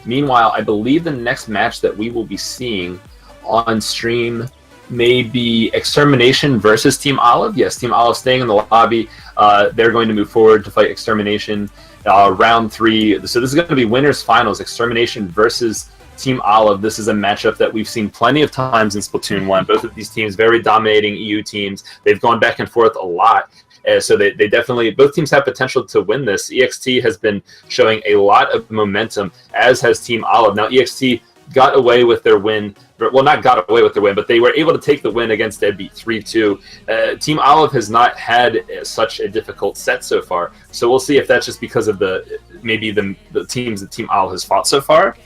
Meanwhile, I believe the next match that we will be seeing on stream may be Extermination versus Team Olive. Yes, Team Olive staying in the lobby. They're going to move forward to fight Extermination round 3. So this is going to be winners finals, Extermination versus Team Olive. This is a matchup that we've seen plenty of times in Splatoon 1. Both of these teams, very dominating EU teams. They've gone back and forth a lot. So they definitely, both teams have potential to win this. EXT has been showing a lot of momentum, as has Team Olive. Now, EXT got away with their win. Well, not got away with their win, but they were able to take the win against Deadbeat 3-2. Team Olive has not had such a difficult set so far. So we'll see if that's just because of the teams that Team Olive has fought so far.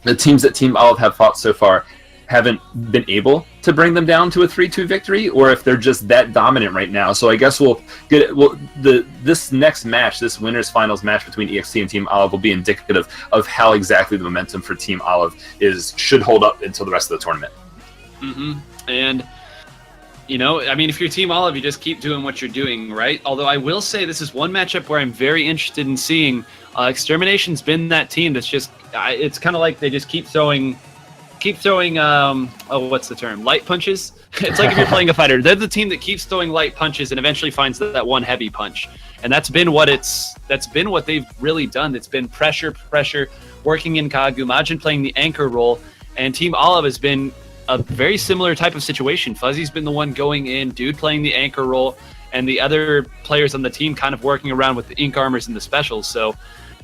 The teams that Team Olive have fought so far haven't been able to bring them down to a 3-2 victory, or if they're just that dominant right now. So I guess this next match, this winners finals match between EXT and Team Olive, will be indicative of how exactly the momentum for Team Olive should hold up until the rest of the tournament. And I mean, if you're Team Olive, you just keep doing what you're doing, right? Although I will say this is one matchup where I'm very interested in seeing. Extermination's been that team that's just, it's kind of like they just keep throwing what's the term? Light punches? It's like if you're playing a fighter. They're the team that keeps throwing light punches and eventually finds that one heavy punch. And that's been what they've really done. It's been pressure, working in Kagu, Majin playing the anchor role, and Team Olive has been a very similar type of situation. Fuzzy's been the one going in, Dude playing the anchor role, and the other players on the team kind of working around with the Ink Armors and the specials. So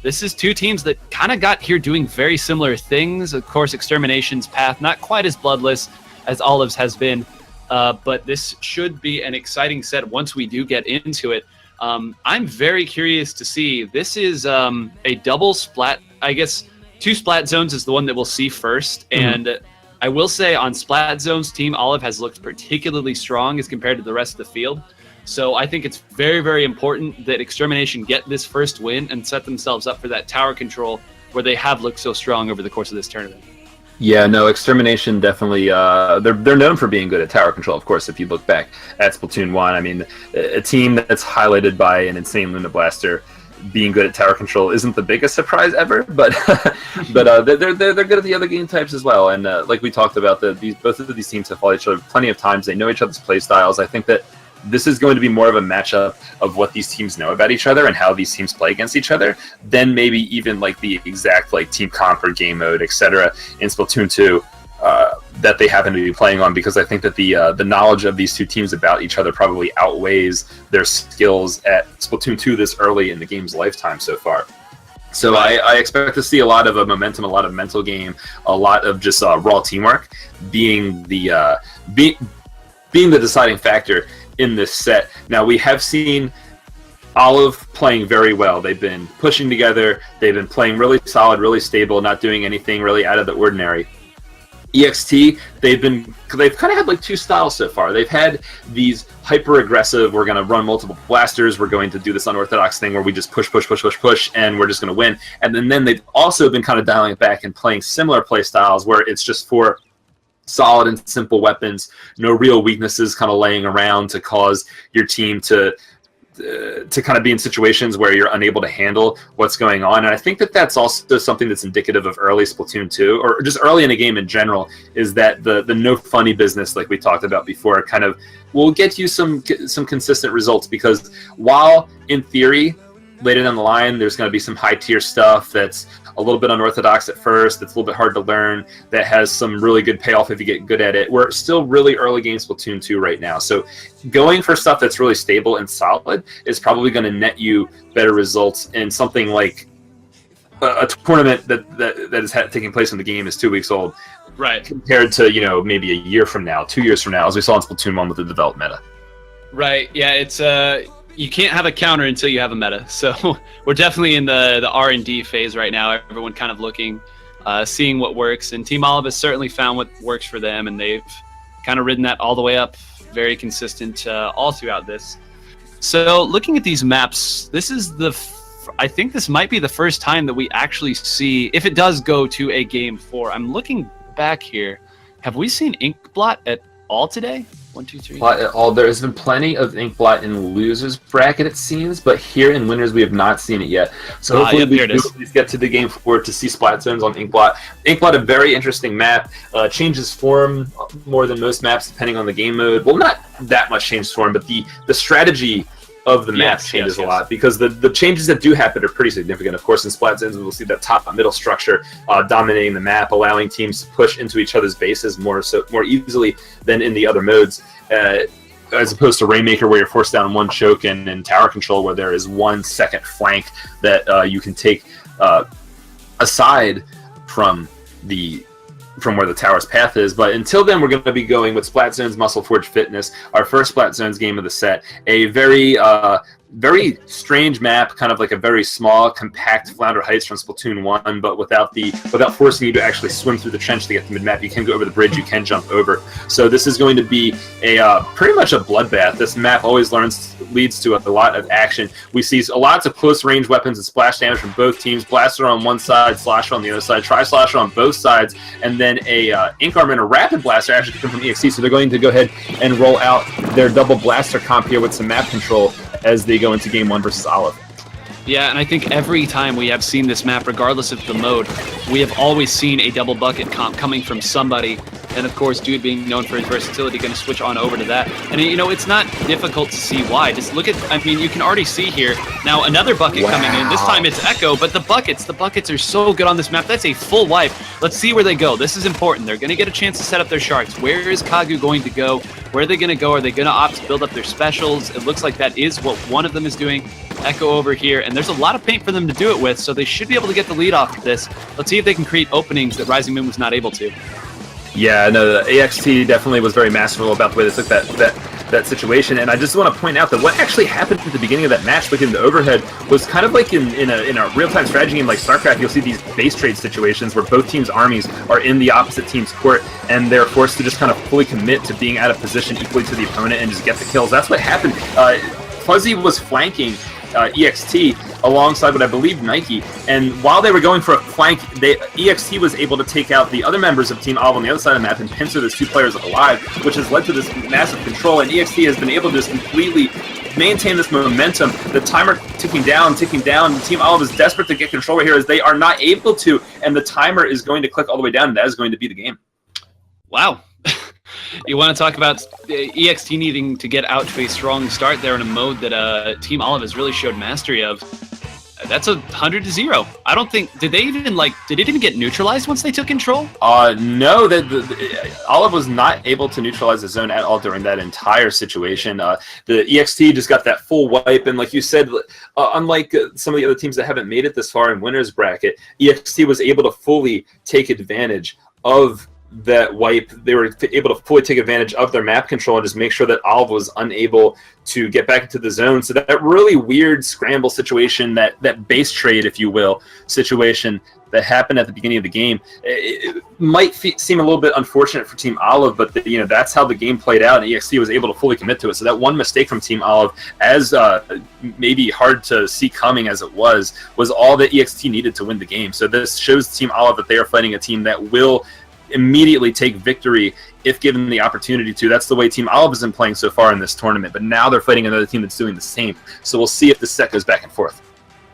this is two teams that kind of got here doing very similar things. Of course, Extermination's path, not quite as bloodless as Olive's has been, but this should be an exciting set once we do get into it. I'm very curious to see. This is a double Splat. I guess 2 Splat zones is the one that we'll see first. And I will say on Splat zones, Team Olive has looked particularly strong as compared to the rest of the field. So I think it's very, very important that Extermination get this first win and set themselves up for that tower control where they have looked so strong over the course of this tournament. Yeah, no, Extermination definitely, they're known for being good at tower control, of course, if you look back at Splatoon 1. I mean, a team that's highlighted by an insane Luna Blaster being good at tower control isn't the biggest surprise ever, but they're good at the other game types as well. And like we talked about, both of these teams have fought each other plenty of times. They know each other's play styles. I think that this is going to be more of a matchup of what these teams know about each other and how these teams play against each other than maybe even like the exact like team comp or game mode, etc. in Splatoon 2 that they happen to be playing on, because I think that the knowledge of these two teams about each other probably outweighs their skills at Splatoon 2 this early in the game's lifetime so far. So I expect to see a lot of momentum, a lot of mental game, a lot of just raw teamwork being the deciding factor in this set. Now, we have seen Olive playing very well. They've been pushing together. They've been playing really solid, really stable, not doing anything really out of the ordinary. EXT, they've kind of had like 2 styles so far. They've had these hyper-aggressive, we're going to run multiple blasters, we're going to do this unorthodox thing where we just push, and we're just going to win. And then they've also been kind of dialing it back and playing similar play styles where it's just for solid and simple weapons, no real weaknesses kind of laying around to cause your team to kind of be in situations where you're unable to handle what's going on. And I think that that's also something that's indicative of early Splatoon 2, or just early in a game in general, is that the no funny business, like we talked about before, kind of will get you some consistent results, because while in theory later down the line there's going to be some high tier stuff that's a little bit unorthodox at first, that's a little bit hard to learn, that has some really good payoff if you get good at it. We're still really early game Splatoon 2 right now, so going for stuff that's really stable and solid is probably going to net you better results in something like a tournament that is taking place when the game is 2 weeks old, right? Compared to maybe a year from now, 2 years from now, as we saw in Splatoon 1 with the developed meta. Right. Yeah. It's you can't have a counter until you have a meta. So we're definitely in the R&D phase right now. Everyone kind of looking, seeing what works, and Team Olive has certainly found what works for them, and they've kind of ridden that all the way up, very consistent all throughout this. So looking at these maps, this is I think this might be the first time that we actually see, if it does go to a Game 4. I'm looking back here. Have we seen Inkblot at all today? 1, 2, 3. There's been plenty of Inkblot in losers bracket, it seems, but here in winners we have not seen it yet. So hopefully we do at least get to the game 4 to see Splat zones on Inkblot. Inkblot, a very interesting map, changes form more than most maps depending on the game mode. Well, not that much changes form, but the strategy of the map changes a lot, because the changes that do happen are pretty significant. Of course, in Splat zones, we'll see that top-middle structure dominating the map, allowing teams to push into each other's bases more easily than in the other modes, as opposed to Rainmaker, where you're forced down one choke, and in Tower Control, where there is 1 second flank that you can take aside from where the tower's path is. But until then, we're going to be going with Splat Zones Muscle Forge Fitness, our first Splat Zones game of the set. A very strange map, kind of like a very small, compact Flounder Heights from Splatoon 1, but without forcing you to actually swim through the trench to get to mid-map. You can go over the bridge, you can jump over. So this is going to be pretty much a bloodbath. This map always leads to a lot of action. We see lots of close-range weapons and splash damage from both teams. Blaster on one side, Slasher on the other side, Tri-Slasher on both sides, and then a Ink Armor and a Rapid Blaster actually come from EXT, so they're going to go ahead and roll out their double blaster comp here with some map control as they go into game 1 versus Olive. Yeah, and I think every time we have seen this map, regardless of the mode, we have always seen a double bucket comp coming from somebody. And of course, Dude being known for his versatility, going to switch on over to that. And you know, it's not difficult to see why. Just look at, I mean, you can already see here, now another bucket coming in. This time it's Echo, but the buckets are so good on this map. That's a full wipe. Let's see where they go. This is important. They're going to get a chance to set up their sharks. Where is Kagu going to go? Where are they going to go? Are they going to opt to build up their specials? It looks like that is what one of them is doing. Echo over here, and there's a lot of paint for them to do it with, so they should be able to get the lead off of this. Let's see if they can create openings that Rising Moon was not able to. Yeah, no, the AXT definitely was very masterful about the way they took that situation, and I just want to point out that what actually happened at the beginning of that match, looking at the overhead, was kind of like in a real-time strategy game like StarCraft. You'll see these base trade situations where both teams' armies are in the opposite team's court, and they're forced to just kind of fully commit to being out of position equally to the opponent and just get the kills. That's what happened. Fuzzy was flanking EXT alongside what I believe Nike, and while they were going for a flank, EXT was able to take out the other members of Team Olive on the other side of the map and pincer those 2 players alive, which has led to this massive control, and EXT has been able to just completely maintain this momentum. The timer ticking down. Team Olive is desperate to get control right here as they are not able to, and the timer is going to click all the way down, and that is going to be the game. Wow. You want to talk about EXT needing to get out to a strong start there in a mode that Team Olive has really showed mastery of. That's 100-0. I don't think, did it even get neutralized once they took control? No, Olive was not able to neutralize the zone at all during that entire situation. The EXT just got that full wipe, and like you said, unlike some of the other teams that haven't made it this far in winners bracket, EXT was able to fully take advantage of that wipe. They were able to fully take advantage of their map control and just make sure that Olive was unable to get back into the zone. So that really weird scramble situation, that base trade, if you will, situation that happened at the beginning of the game, it might seem a little bit unfortunate for Team Olive, but that's how the game played out, and EXT was able to fully commit to it. So that one mistake from Team Olive, as maybe hard to see coming as it was all that EXT needed to win the game. So this shows Team Olive that they are fighting a team that will immediately take victory if given the opportunity to. That's the way Team Olive has been playing so far in this tournament, but now they're fighting another team that's doing the same. So we'll see if this set goes back and forth.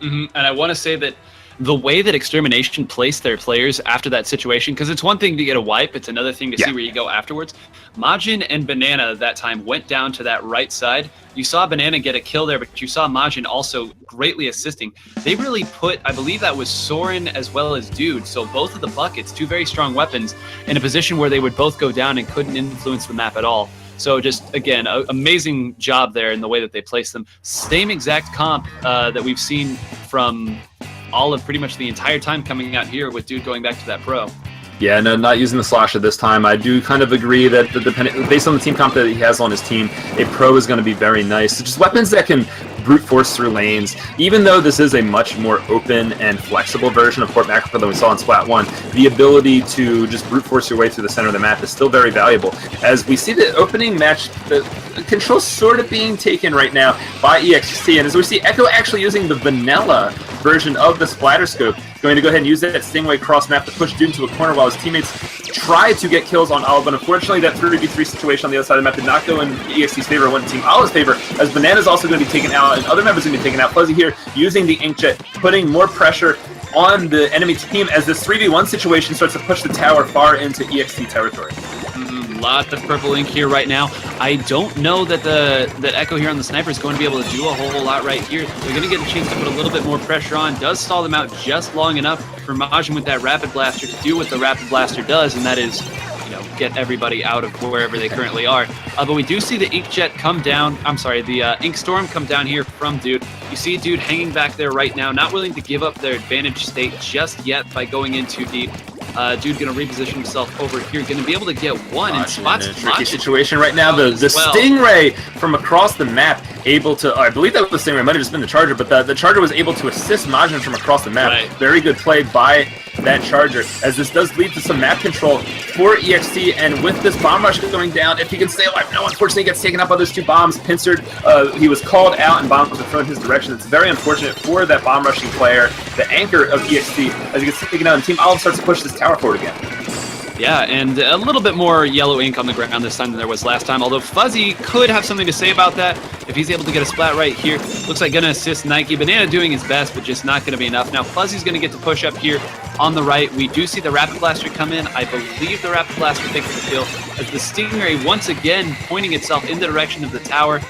And I want to say that the way that Extermination placed their players after that situation, because it's one thing to get a wipe, it's another thing to see where you go afterwards. Majin and Banana that time went down to that right side. You saw Banana get a kill there, but you saw Majin also greatly assisting. They really put, I believe that was Soren as well as Dude, so both of the buckets, 2 very strong weapons, in a position where they would both go down and couldn't influence the map at all. So just, again, amazing job there in the way that they placed them. Same exact comp that we've seen from Olive pretty much the entire time coming out here, with Dude going back to that pro. Yeah, no, not using the slasher this time. I do kind of agree that based on the team comp that he has on his team, a pro is going to be very nice. Just weapons that can brute force through lanes. Even though this is a much more open and flexible version of Port Macro than we saw in Splat 1, the ability to just brute force your way through the center of the map is still very valuable. As we see the opening match, the control sort of being taken right now by EXT, and as we see Echo actually using the vanilla version of the splatter scope. Going to go ahead and use that Stingray cross map to push Dude into a corner while his teammates try to get kills on Olive, but unfortunately that 3v3 situation on the other side of the map did not go in EXT's favor, went in Team Olive's favor, as Banana's also going to be taken out, and other members are going to be taken out. Fuzzy here using the Inkjet, putting more pressure on the enemy team as this 3v1 situation starts to push the tower far into EXT territory. Lot of purple ink here right now. I don't know that that Echo here on the sniper is going to be able to do a whole lot right here. They're going to get a chance to put a little bit more pressure on. Does stall them out just long enough for Majin with that Rapid Blaster to do what the Rapid Blaster does, and that is, you know, get everybody out of wherever they currently are. But we do see the Inkjet come down. I'm sorry, the Ink Storm come down here from Dude. You see Dude hanging back there right now, not willing to give up their advantage state just yet by going in too deep. Dude gonna reposition himself over here, gonna be able to get one and spots. In a tricky situation right now. The Stingray from across the map able to, I believe that was the Stingray, might have just been the Charger, but the Charger was able to assist Majin from across the map. Right. Very good play by that Charger, as this does lead to some map control for EXT, and with this bomb rush going down, if he can stay alive, no, unfortunately he gets taken out by those two bombs. Pinsard, he was called out and bombs were thrown in his direction. It's very unfortunate for that bomb rushing player, the anchor of EXT, as he gets taken out, and Team Olive starts to push this tower forward again. Yeah, and a little bit more yellow ink on the ground this time than there was last time, although Fuzzy could have something to say about that if he's able to get a splat right here. Looks like gonna assist Nike. Banana doing his best, but just not gonna be enough. Now Fuzzy's gonna get to push up here on the right. We do see the Rapid Blaster come in. I believe the Rapid Blaster takes the kill, as the Stingray once again pointing itself in the direction of the tower.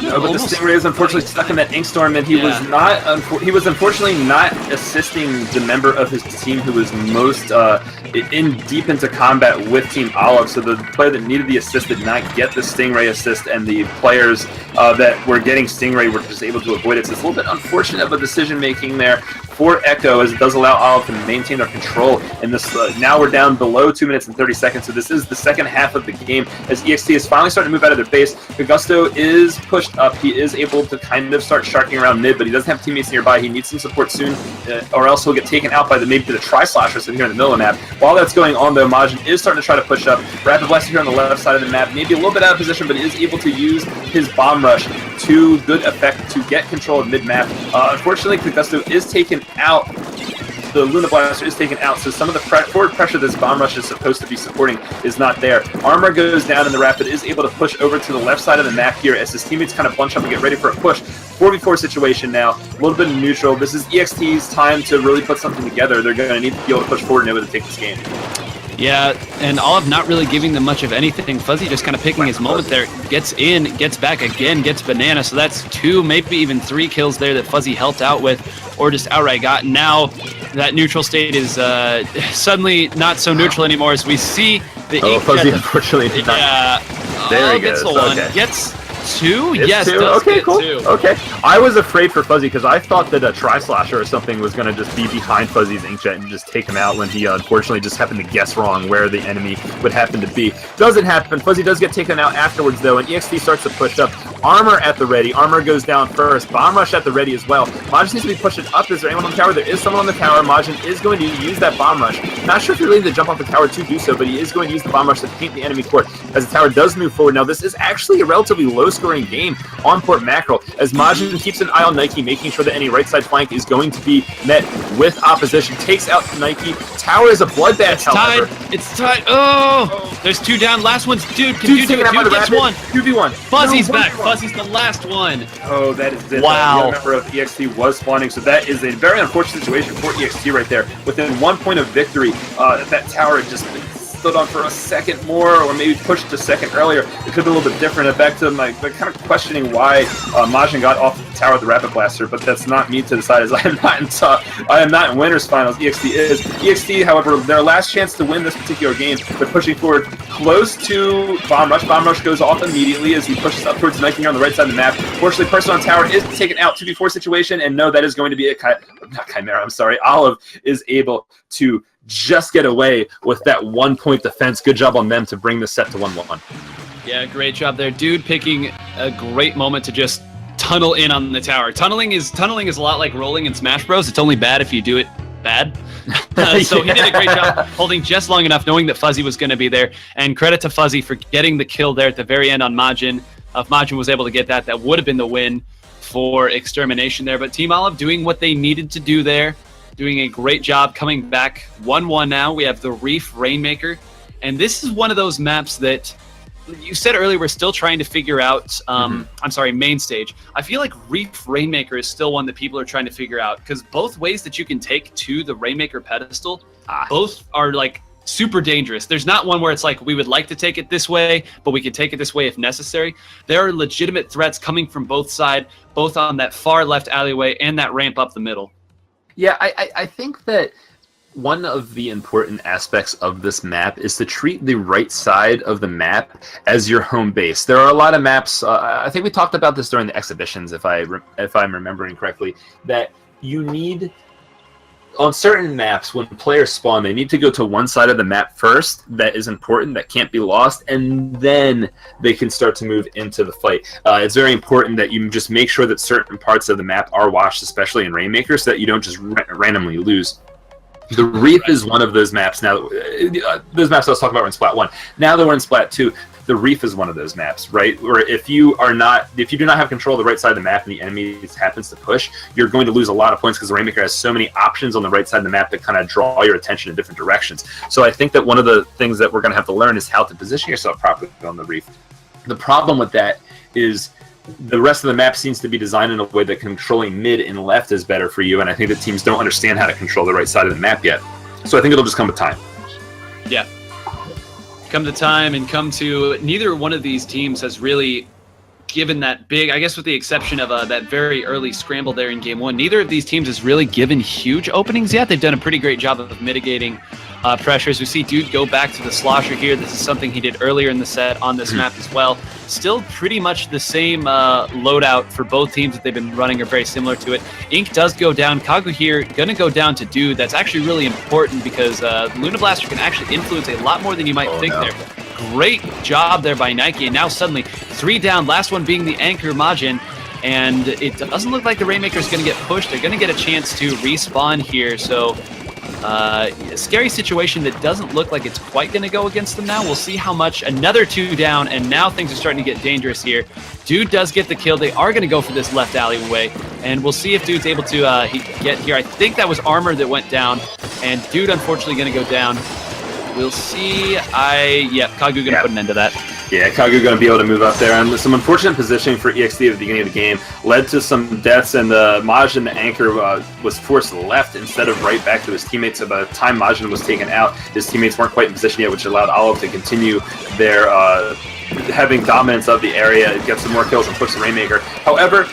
No, but the Stingray is unfortunately stuck in that Ink Storm, and he was not. He was unfortunately not assisting the member of his team who was most in deep into combat with Team Olive. So the player that needed the assist did not get the Stingray assist, and the players that were getting Stingray were just able to avoid it. So it's a little bit unfortunate of a decision making there for Echo, as it does allow Olive to maintain their control in this. Now we're down below 2 minutes and 30 seconds, so this is the second half of the game as EXT is finally starting to move out of their base. Augusto is pushed up. He is able to kind of start sharking around mid, but he doesn't have teammates nearby. He needs some support soon, or else he'll get taken out by maybe the Tri-Slasher sitting here in the middle of the map. While that's going on, though, Majin is starting to try to push up. Rapid Blaster here on the left side of the map, maybe a little bit out of position, but is able to use his bomb rush to good effect to get control of mid-map. Unfortunately, Augusto is taken out. The Luna Blaster is taken out, so some of the forward pressure this bomb rush is supposed to be supporting is not there. Armor goes down, and the Rapid is able to push over to the left side of the map here as his teammates kind of bunch up and get ready for a push. 4v4 situation now, a little bit of neutral. This is EXT's time to really put something together. They're going to need to be able to push forward and able to take this game. Yeah, and Olive not really giving them much of anything. Fuzzy just kind of picking his moment there. Gets in, gets back again, gets Banana. So that's 2, maybe even 3 kills there that Fuzzy helped out with, or just outright got. Now that neutral state is suddenly not so neutral anymore, as we see the Fuzzy unfortunately did not. Yeah. There he gets goes. the one. Okay. Gets 2? It's Yes, 2? does Okay, get cool. 2. Okay. I was afraid for Fuzzy because I thought that a Tri-Slasher or something was going to just be behind Fuzzy's Inkjet and just take him out when he unfortunately just happened to guess wrong where the enemy would happen to be. Doesn't happen. Fuzzy does get taken out afterwards, though, and EXT starts to push up. Armor at the ready. Armor goes down first. Bomb rush at the ready as well. Majin needs to be pushing up. Is there anyone on the tower? There is someone on the tower. Majin is going to use that bomb rush. Not sure if he really needs to jump off the tower to do so, but he is going to use the bomb rush to paint the enemy court as the tower does move forward. Now, this is actually a relatively low-scoring game on Port Mackerel, as Majin keeps an eye on Nike, making sure that any right side flank is going to be met with opposition. Takes out Nike. Tower is a bloodbath, It's tied. It's tied. Oh, there's 2 down. Last one's Dude. Can Dude do it? Dude gets 1. 2v1. Fuzzy's back. Fuzzy's the last one. Oh, that is it. Wow. The member of EXT was spawning, so that is a very unfortunate situation for EXT right there. Within 1 point of victory, that tower had just stood on for a second more, or maybe pushed a second earlier. It could be a little bit different. Back to my kind of questioning why Majin got off the tower with the Rapid Blaster, but that's not me to decide, as I am not in winners finals. EXT is. EXT, however, their last chance to win this particular game, they're pushing forward close to Bomb Rush. Bomb Rush goes off immediately as he pushes up towards Nike on the right side of the map. Fortunately, person on tower is taken out. 2v4 situation, and no, that is going to be not Chimera, I'm sorry. Olive is able to just get away with that 1 point defense. Good job on them to bring the set to 1-1. Yeah, great job there. Dude picking a great moment to just tunnel in on the tower. Tunneling is a lot like rolling in Smash Bros. It's only bad if you do it bad. So he did a great job holding just long enough, knowing that Fuzzy was going to be there. And credit to Fuzzy for getting the kill there at the very end on Majin. If Majin was able to get that, that would have been the win for Extermination there. But Team Olive doing what they needed to do there, doing a great job coming back 1-1 now. We have the Reef Rainmaker. And this is one of those maps that you said earlier we're still trying to figure out. I'm sorry, main stage. I feel like Reef Rainmaker is still one that people are trying to figure out, because both ways that you can take to the Rainmaker pedestal, both are like super dangerous. There's not one where it's like we would like to take it this way, but we can take it this way if necessary. There are legitimate threats coming from both sides, both on that far left alleyway and that ramp up the middle. Yeah, I think that one of the important aspects of this map is to treat the right side of the map as your home base. There are a lot of maps, I think we talked about this during the exhibitions, if I'm remembering correctly, that you need, on certain maps, when players spawn, they need to go to one side of the map first that is important, that can't be lost, and then they can start to move into the fight. It's very important that you just make sure that certain parts of the map are watched, especially in Rainmaker, so that you don't just randomly lose. The Reef is one of those maps now. Those maps I was talking about were in Splat 1. Now that we're in Splat 2, the Reef is one of those maps, right? Where if you do not have control of the right side of the map and the enemy happens to push, you're going to lose a lot of points because the Rainmaker has so many options on the right side of the map that kind of draw your attention in different directions. So I think that one of the things that we're going to have to learn is how to position yourself properly on the Reef. The problem with that is the rest of the map seems to be designed in a way that controlling mid and left is better for you, and I think that teams don't understand how to control the right side of the map yet. So I think it'll just come with time. Yeah. Come to time and come to neither one of these teams has really given that big, I guess with the exception of that very early scramble there in game one, neither of these teams has really given huge openings yet. They've done a pretty great job of mitigating pressures. We see Dude go back to the slosher here. This is something he did earlier in the set on this map as well. Still pretty much the same loadout for both teams that they've been running are very similar to it. Ink does go down. Kagu here going to go down to Dude. That's actually really important because Luna Blaster can actually influence a lot more than you might think there. Great job there by Nike, and now suddenly 3 down, last one being the anchor Majin, and it doesn't look like the Rainmaker is going to get pushed. They're going to get a chance to respawn here, so a scary situation that doesn't look like it's quite going to go against them now. We'll see how much. Another 2 down, and now things are starting to get dangerous here. Dude does get the kill. They are going to go for this left alleyway, and we'll see if Dude's able to get here. I think that was Armor that went down, and Dude unfortunately going to go down. We'll see. Kagu going to put an end to that. Yeah, Kagu going to be able to move up there. And some unfortunate positioning for EXT at the beginning of the game led to some deaths, and Majin, the anchor, was forced left instead of right back to his teammates. So by the time Majin was taken out, his teammates weren't quite in position yet, which allowed Olive to continue their having dominance of the area, get some more kills and push the Rainmaker. However,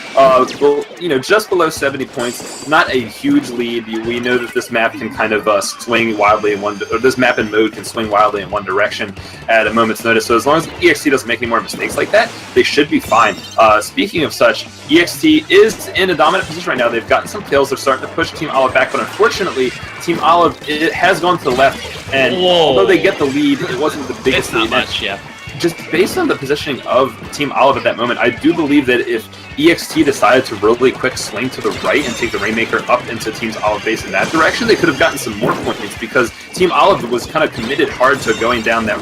just below 70 points, not a huge lead. We know that this map can kind of swing wildly in this map and mode can swing wildly in one direction at a moment's notice. So as long as EXT doesn't make any more mistakes like that, they should be fine. Speaking of such, EXT is in a dominant position right now. They've gotten some kills. They're starting to push Team Olive back, but unfortunately, Team Olive has gone to the left. And although they get the lead, it wasn't the biggest lead. It's not much, yeah. Just based on the positioning of Team Olive at that moment, I do believe that if EXT decided to really quick swing to the right and take the Rainmaker up into Team Olive base in that direction, they could have gotten some more points because Team Olive was kind of committed hard to going down that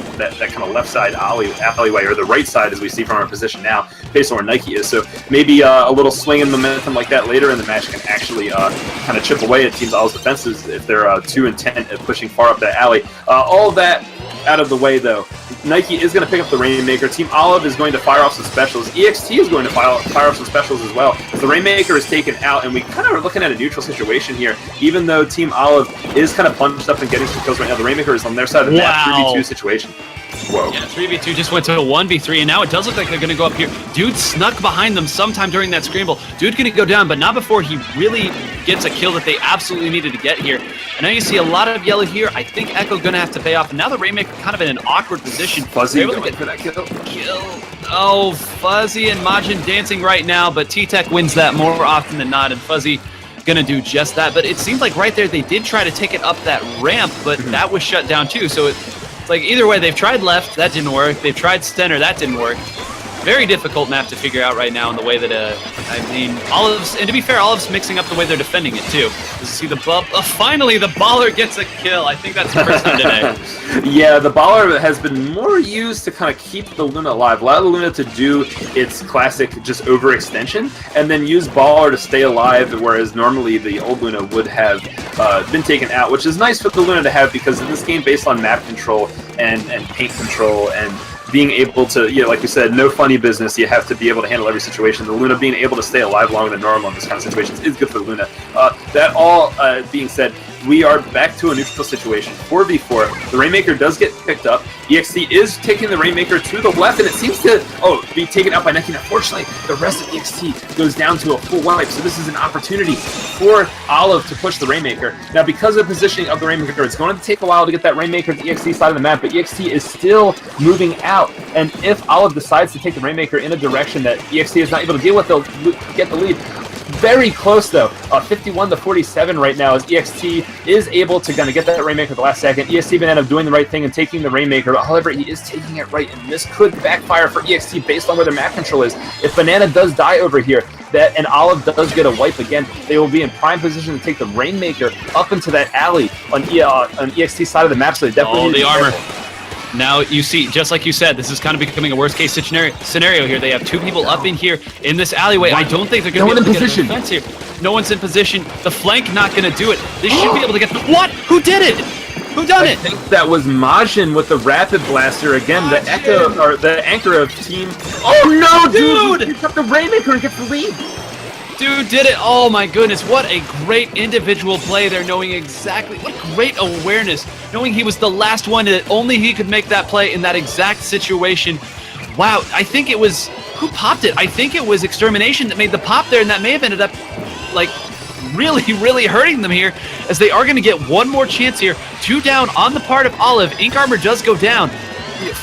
kind of left side alleyway, or the right side as we see from our position now, based on where Nike is. So maybe a little swing in momentum like that later in the match can actually kind of chip away at Team Olive's defenses if they're too intent at pushing far up that alley. All that out of the way, though, Nike is going to pick up the Rainmaker. Team Olive is going to fire off some specials. EXT is going to fire off some specials as well. The Rainmaker is taken out, and we kind of are looking at a neutral situation here. Even though Team Olive is kind of bunched up and getting some kills right now, the Rainmaker is on their side of the map, 3v2 situation. Whoa. Yeah, 3v2 just went to a 1v3, and now it does look like they're going to go up here. Dude snuck behind them sometime during that scramble. Dude going to go down, but not before he really gets a kill that they absolutely needed to get here. And now you see a lot of yellow here. I think Echo going to have to pay off. And now the Rainmaker kind of in an awkward position. Fuzzy able to get for that kill. Oh, Fuzzy and Majin dancing right now, but T-Tech wins that more often than not, and Fuzzy going to do just that. But it seems like right there they did try to take it up that ramp, but that was shut down too. So it's like either way, they've tried left, that didn't work. They've tried center, that didn't work. very difficult map to figure out right now in the way that, I mean, Olive's, and to be fair, Olive's mixing up the way they're defending it too. You see the finally the baller gets a kill. I think that's the first time today. Yeah, the baller has been more used to kind of keep the Luna alive. Allow the Luna to do its classic just overextension, and then use baller to stay alive, whereas normally the old Luna would have been taken out, which is nice for the Luna to have, because in this game, based on map control and paint control and being able to, like we said, no funny business, you have to be able to handle every situation. The Luna being able to stay alive longer than normal in this kind of situations is good for the Luna. That all being said, we are back to a neutral situation. 4v4. The Rainmaker does get picked up. EXT is taking the Rainmaker to the left, and it seems to be taken out by Neki. Unfortunately, the rest of EXT goes down to a full wipe, so this is an opportunity for Olive to push the Rainmaker. Now, because of the positioning of the Rainmaker, it's going to take a while to get that Rainmaker to the EXT side of the map, but EXT is still moving out, and if Olive decides to take the Rainmaker in a direction that EXT is not able to deal with, they'll get the lead. Very close though, 51 to 47 right now, as EXT is able to kind of get that Rainmaker at the last second. EXT been end up doing the right thing and taking the Rainmaker, but however, he is taking it right, and this could backfire for EXT based on where their map control is. If Banana does die over here, and Olive does get a wipe again, they will be in prime position to take the Rainmaker up into that alley on EXT side of the map, so they definitely the armor. Now, you see, just like you said, this is kind of becoming a worst-case scenario here. They have two people up in here in this alleyway. I don't think they're going to be able to get a defense here. No one's in position. The flank not going to do it. They should be able to get... What? Who did it? Who done it? I think that was Majin with the Rapid Blaster again. The Echo, or the anchor of team... Oh, no, dude! He took the Rainmaker and gets the lead. Dude did it. Oh my goodness, what a great individual play there, knowing exactly, what great awareness, knowing he was the last one that only he could make that play in that exact situation. Wow, I think it was, who popped it? I think it was Extermination that made the pop there, and that may have ended up like really hurting them here, as they are going to get one more chance here. 2 down on the part of Olive. Ink Armor does go down.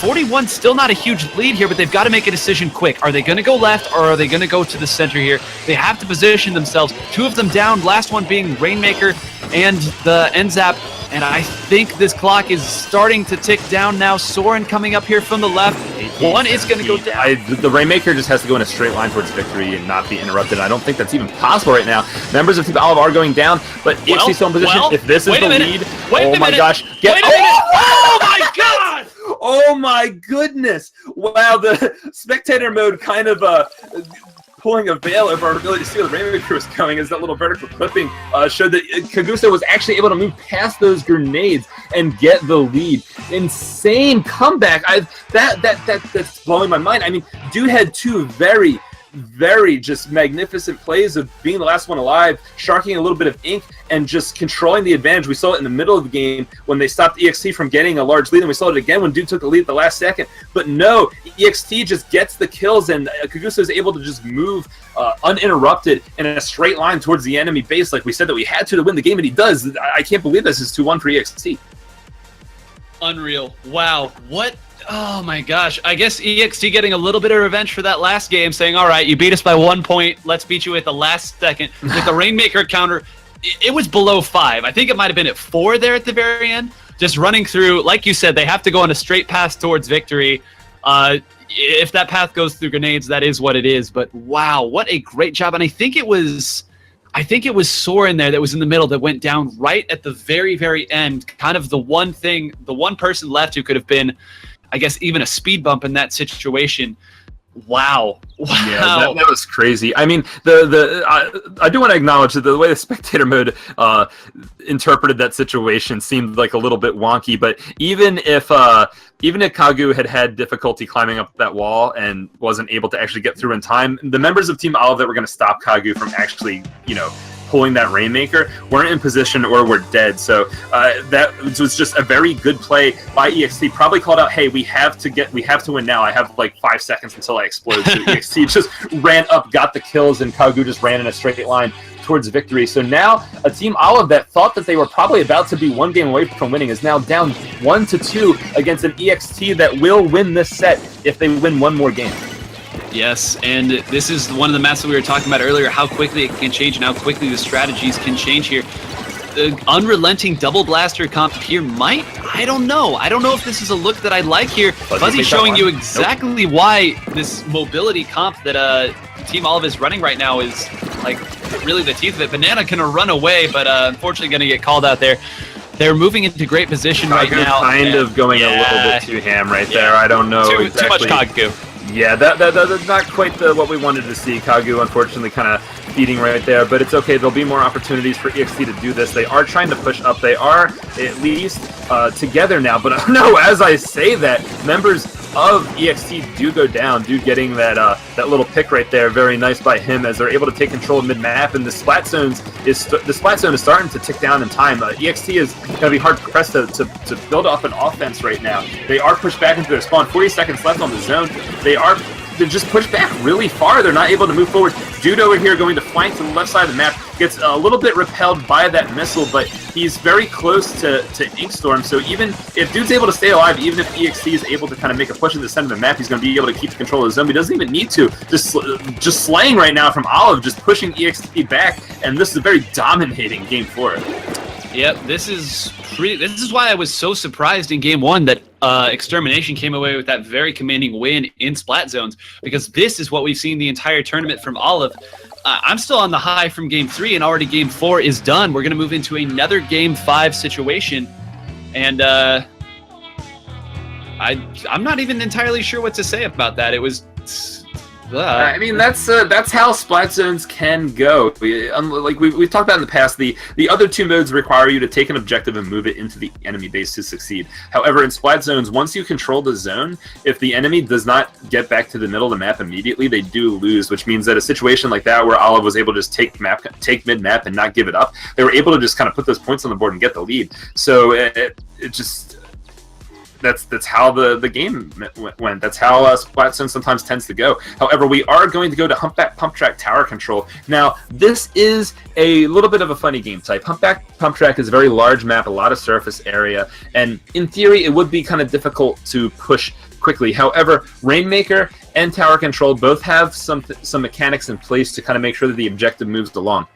41 still not a huge lead here, but they've got to make a decision quick. Are they going to go left, or are they going to go to the center here? They have to position themselves. 2 of them down, last one being Rainmaker and the NZAP. And I think this clock is starting to tick down now. Soren coming up here from the left. One is going to go down. The Rainmaker just has to go in a straight line towards victory and not be interrupted. I don't think that's even possible right now. Members of Team Olive are going down, but EXT still in position. If this is the lead, oh my gosh. Oh my god! Oh my goodness! Wow, the spectator mode kind of pulling a veil over our ability to see where the Rainmaker was going, as that little vertical clipping showed that Kagusa was actually able to move past those grenades and get the lead. Insane comeback! That's blowing my mind. I mean, dude had 2 very just magnificent plays of being the last one alive, sharking a little bit of ink, and just controlling the advantage. We saw it in the middle of the game when they stopped EXT from getting a large lead, and we saw it again when dude took the lead at the last second. But no, EXT just gets the kills, and Kagusa is able to just move uninterrupted in a straight line towards the enemy base, like we said that we had to win the game, and he does. I can't believe this is 2-1 for EXT. Unreal. Wow. What? Oh my gosh. I guess EXT getting a little bit of revenge for that last game, saying, all right, you beat us by 1 point. Let's beat you at the last second. With the Rainmaker counter, it was below 5. I think it might have been at 4 there at the very end. Just running through, like you said, they have to go on a straight path towards victory. If that path goes through grenades, that is what it is. But wow, what a great job. And I think it was Soren there that was in the middle that went down right at the very end. Kind of the one person left who could have been, I guess, even a speed bump in that situation. Wow. Yeah, that was crazy. I mean, I do want to acknowledge that the way the spectator mode interpreted that situation seemed like a little bit wonky, but even if Kagu had difficulty climbing up that wall and wasn't able to actually get through in time, the members of Team Olive that were going to stop Kagu from actually, pulling that Rainmaker weren't in position or were dead. So that was just a very good play by EXT. Probably called out, hey, we have to win now. I have like 5 seconds until I explode. So EXT just ran up, got the kills, and Kagu just ran in a straight line towards victory. So now a Team Olive that thought that they were probably about to be 1 game away from winning is now down 1-2 against an EXT that will win this set if they win 1 more game. Yes, and this is one of the maps that we were talking about earlier, how quickly it can change and how quickly the strategies can change here. the unrelenting double blaster comp here might, I don't know if this is a look that I like here. Fuzzy's showing you exactly why this mobility comp that Team Olive is running right now is like really the teeth of it. Banana gonna run away, but unfortunately gonna get called out there. They're moving into great position right now. Kind of going a little bit too ham right there. I don't know exactly. Too much Kagu. Yeah, that's not quite what we wanted to see. Kagu, unfortunately, kind of feeding right there, but it's okay. There'll be more opportunities for EXT to do this. They are trying to push up. They are at least together now, but no, as I say that, members of EXT do go down, getting that little pick right there. Very nice by him as they're able to take control of mid-map, and the Splat zone is starting to tick down in time. EXT is going to be hard pressed to build off an offense right now. They are pushed back into their spawn. 40 seconds left on the zone. They're just pushed back really far. They're not able to move forward. Dude over here going to flank to the left side of the map. Gets a little bit repelled by that missile, but he's very close to Inkstorm. So even if Dude's able to stay alive, even if EXT is able to kind of make a push in the center of the map, he's going to be able to keep control of the zone. He doesn't even need to. Just slaying right now from Olive, just pushing EXT back. And this is a very dominating game for it. Yep, this is why I was so surprised in game one that Extermination came away with that very commanding win in Splat zones, because this is what we've seen the entire tournament from Olive. I'm still on the high from game 3, and already game 4 is done. We're going to move into another game 5 situation, and I'm not even entirely sure what to say about that. It was... I mean, that's how Splat zones can go. Like we've talked about in the past, the other two modes require you to take an objective and move it into the enemy base to succeed. However, in Splat zones, once you control the zone, if the enemy does not get back to the middle of the map immediately, they do lose, which means that a situation like that where Olive was able to just take mid-map and not give it up, they were able to just kind of put those points on the board and get the lead. So it just... That's how the game went. That's how Splatoon sometimes tends to go. However, we are going to go to Humpback Pump Track Tower Control. Now, this is a little bit of a funny game type. Humpback Pump Track is a very large map, a lot of surface area, and in theory, it would be kind of difficult to push quickly. However, Rainmaker and Tower Control both have some mechanics in place to kind of make sure that the objective moves along.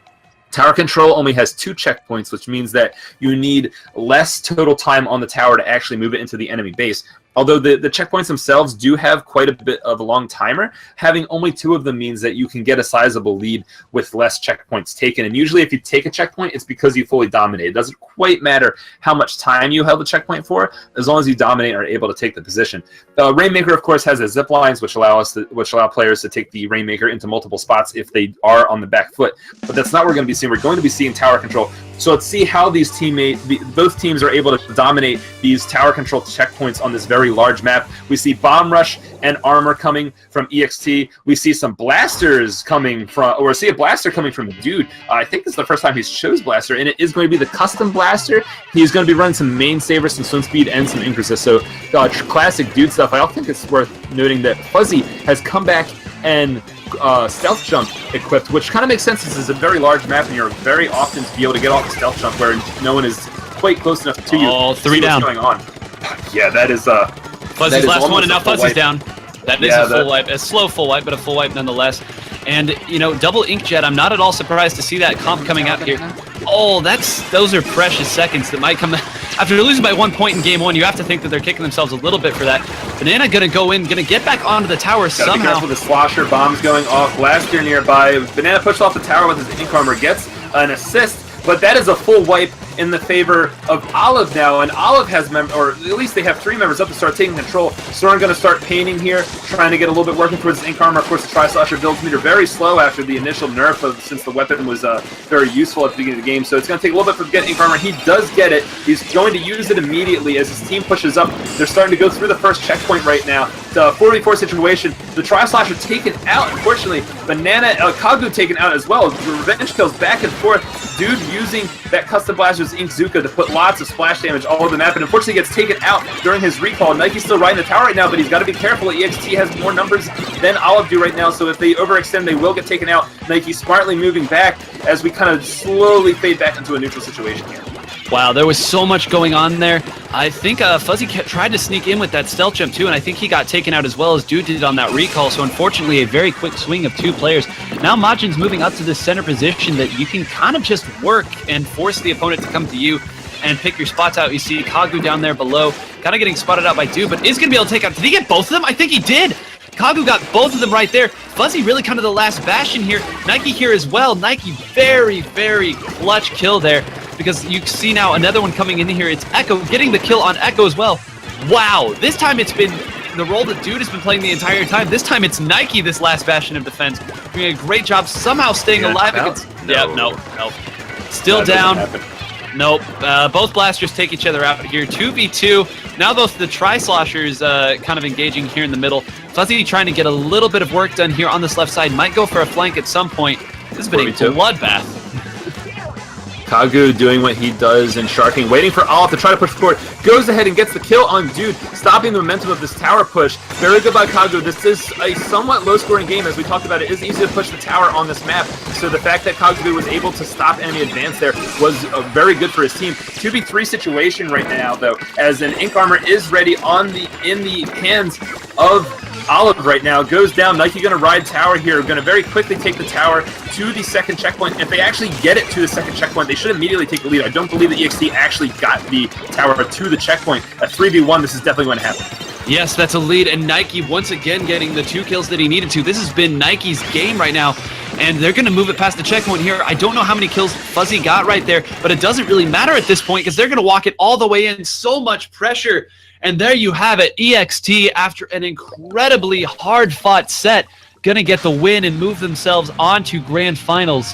Tower Control only has 2 checkpoints, which means that you need less total time on the tower to actually move it into the enemy base. Although the checkpoints themselves do have quite a bit of a long timer, having only 2 of them means that you can get a sizable lead with less checkpoints taken. And usually if you take a checkpoint, it's because you fully dominate. It doesn't quite matter how much time you held the checkpoint for, as long as you dominate and are able to take the position. Rainmaker, of course, has a zip lines, which allow players to take the Rainmaker into multiple spots if they are on the back foot. But that's not what we're going to be seeing. We're going to be seeing Tower Control. So let's see how both teams are able to dominate these tower control checkpoints on this very large map. We see Bomb Rush and Armor coming from EXT. We see some blasters coming from, or see a blaster coming from Dude. I think this is the first time he's chose blaster, and it is going to be the custom blaster. He's going to be running some main saver, some swim speed, and some ink resist. So classic Dude stuff. I also think it's worth noting that Fuzzy has come back and stealth jump equipped, which kind of makes sense. This is a very large map, and you're very often to be able to get off the stealth jump where no one is quite close enough to you. Oh, 3 down. What's going on? Yeah, that is Fuzzy's last one, and now Fuzzy's down. That is a full wipe, a slow full wipe, but a full wipe nonetheless. And you know, double Inkjet. I'm not at all surprised to see that comp coming out here. Oh, those are precious seconds that might come after losing by 1 point in game 1. You have to think that they're kicking themselves a little bit for that. Banana gonna go in, gonna get back onto the tower somehow. Be careful with the slosher bombs going off. Blaster nearby. Banana pushed off the tower with his ink armor, gets an assist. But that is a full wipe in the favor of Olive now, and Olive has or at least they have 3 members up to start taking control. Soren going to start painting here, trying to get a little bit working towards his ink armor. Of course, the Tri-Slasher builds meter very slow after the initial nerf since the weapon was very useful at the beginning of the game. So it's going to take a little bit to get ink armor. He does get it. He's going to use it immediately as his team pushes up. They're starting to go through the first checkpoint right now. It's a 4v4 situation. The Tri-Slasher taken out, unfortunately. Banana, Kagu taken out as well. The revenge kills back and forth. Dude using that custom blaster's Ink Zuka to put lots of splash damage all over the map, and unfortunately gets taken out during his recall. Nike's still riding the tower right now, but he's got to be careful. EXT has more numbers than Olive do right now, so if they overextend, they will get taken out. Nike smartly moving back as we kind of slowly fade back into a neutral situation here. Wow, there was so much going on there. I think Fuzzy tried to sneak in with that stealth jump too, and I think he got taken out as well as Dude did on that recall, so unfortunately a very quick swing of 2 players. Now Majin's moving up to the center position that you can kind of just work and force the opponent to come to you and pick your spots out. You see Kagu down there below, kind of getting spotted out by Dude, but is going to be able to take out... Did he get both of them? I think he did! Kagu got both of them right there. Fuzzy really kind of the last bastion here. Nike here as well. Nike very, very clutch kill there, because you see now another one coming in here. It's Echo getting the kill on Echo as well. Wow, this time it's been the role that Dude has been playing the entire time. This time it's Nike, this last bastion of defense, doing a great job somehow staying alive against... No. Still down. Nope. Both blasters take each other out here. 2v2. Now both the Tri-Sloshers kind of engaging here in the middle. Fuzzy trying to get a little bit of work done here on this left side. Might go for a flank at some point. This has been a bloodbath. Kagu doing what he does and sharking, waiting for Olive to try to push forward. Goes ahead and gets the kill on Dude, stopping the momentum of this tower push. Very good by Kagu. This is a somewhat low-scoring game, as we talked about. It is easy to push the tower on this map, so the fact that Kagu was able to stop enemy advance there was very good for his team. 2v3 situation right now, though, as an Ink Armor is ready in the hands of Olive right now. Goes down. Nike going to ride tower here. Going to very quickly take the tower to the second checkpoint. If they actually get it to the second checkpoint, they should immediately take the lead. I don't believe that EXT actually got the tower to the checkpoint. A 3v1, this is definitely going to happen. Yes, that's a lead, and Nike once again getting the 2 kills that he needed to. This has been Nike's game right now, and they're going to move it past the checkpoint here. I don't know how many kills Fuzzy got right there, but it doesn't really matter at this point because they're going to walk it all the way in. So much pressure. And there you have it. EXT, after an incredibly hard-fought set, going to get the win and move themselves on to Grand Finals.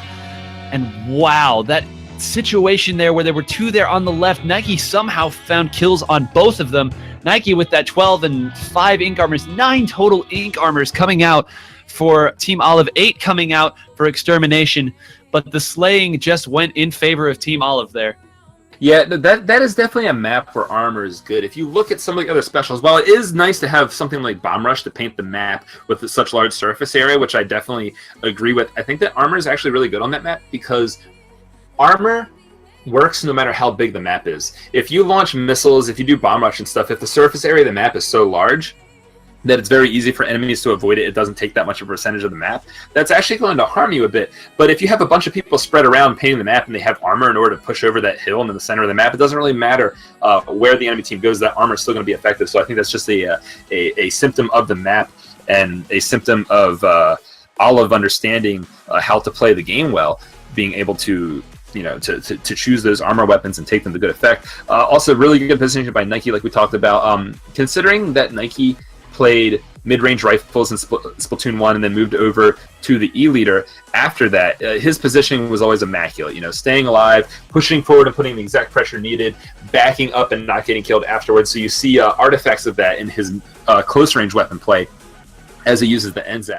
And wow, that situation there where there were 2 there on the left, Nike somehow found kills on both of them. Nike with that 12 and 5 Ink Armors, 9 total Ink Armors coming out for Team Olive, 8 coming out for Extermination. But the slaying just went in favor of Team Olive there. Yeah, that is definitely a map where armor is good. If you look at some of the other specials, while it is nice to have something like Bomb Rush to paint the map with such large surface area, which I definitely agree with, I think that armor is actually really good on that map because armor works no matter how big the map is. If you launch missiles, if you do Bomb Rush and stuff, if the surface area of the map is so large that it's very easy for enemies to avoid it, it doesn't take that much of a percentage of the map, that's actually going to harm you a bit. But if you have a bunch of people spread around painting the map and they have armor in order to push over that hill into the center of the map, it doesn't really matter where the enemy team goes, that armor is still going to be effective. So I think that's just a symptom of the map and a symptom of Olive understanding how to play the game well, being able to to choose those armor weapons and take them to good effect. Also, really good positioning by Nike, like we talked about. Considering that Nike played mid-range rifles in Splatoon 1 and then moved over to the E-Leader after that, his positioning was always immaculate. Staying alive, pushing forward and putting the exact pressure needed, backing up and not getting killed afterwards. So you see artifacts of that in his close-range weapon play as he uses the end zap.